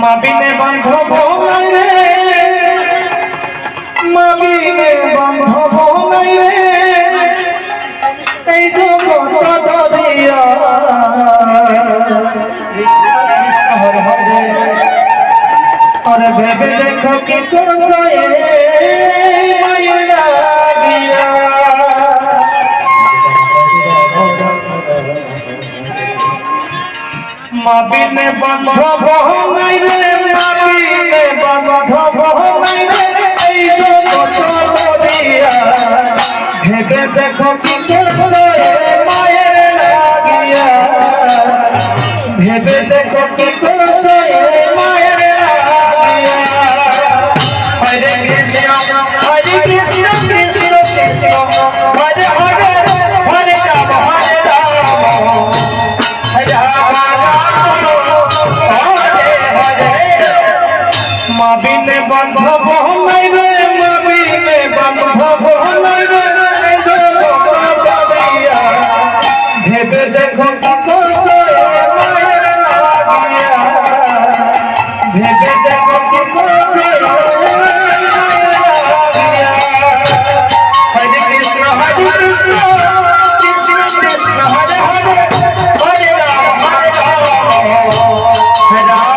মাবিনে বান্ধব নাই রে মাবিনে বান্ধব নাই রে এই জগৎ দরিয়া কৃষ্ণ কৃষ্ণ হরে হরে और भेबे देखो कि करछो ए माया लागिया माबिने बांधब নাই रे माबिने बांधब নাই रे এই জগৎ দরিয়া भेबे देखो कि करछो ए माया लागिया भेबे देखो कि करछो ए माया মাবিনে বান্ধব নাই রে মাবিনে বান্ধব নাই রে ভেবে দেখো কি করছো মায়ের লাগিয়া ভেবে দেখো কি করছো হরে কৃষ্ণ কৃষ্ণ কৃষ্ণ হরে হরে হরে রাম হরে রাম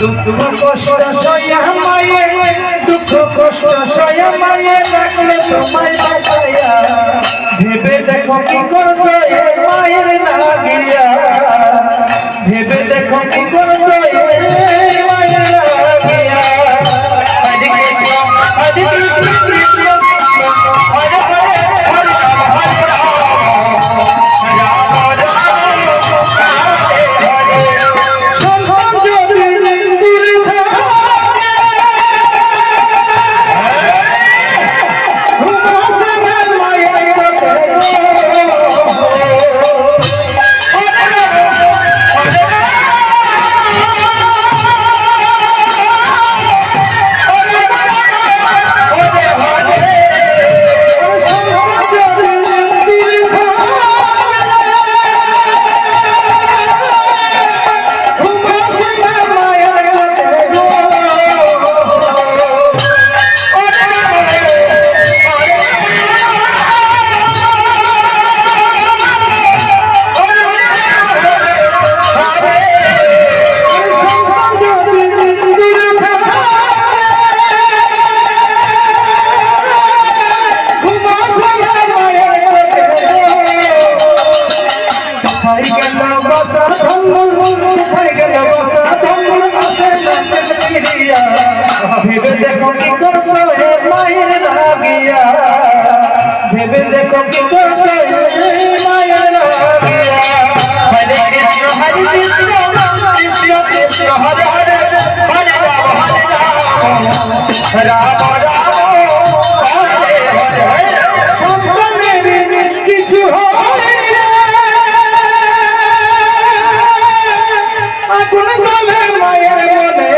দুঃখ কষ্ট সয়া মায়ে দুঃখ কষ্ট সয়া মায়ে ডাকলে তোমায় বাঁচাইয়া ভেবে দেখো কি করছো এ মায়ের লাগিয়া ভেবে দেখো কি করছো এ মায়ের লাগিয়া হরে কৃষ্ণ কৃষ্ণ কৃষ্ণ হরে হরে হরে হরে ভেবে দেখো কি করছো হে মায়ের লাগিয়া ভেবে দেখো কি করছো হে মায়ের লাগিয়া হরে কৃষ্ণ কৃষ্ণ কৃষ্ণ হরে হরে হরে রাম রাম রাম হরে হরে সন্তানের কিছু হয় আগুন জ্বলে মায়ের মনে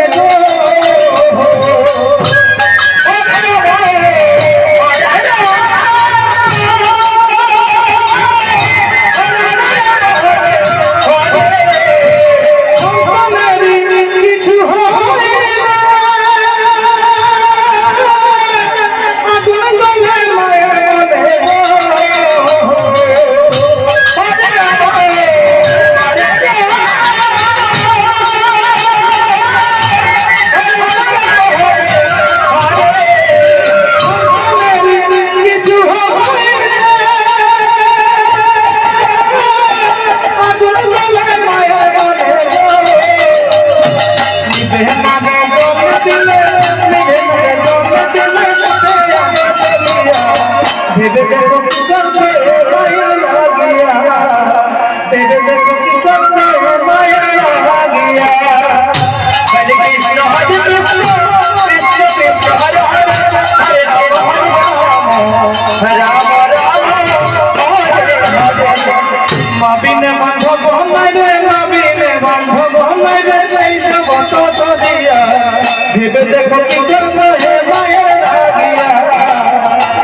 ভেবে দেখো কি করছো হে মায়ের আগিয়া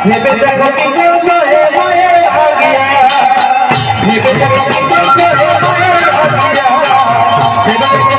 ভেবে দেখো কি করছো হে মায়ের আগিয়া ভেবে দেখো কি করছো হে মায়ের আগিয়া ভেবে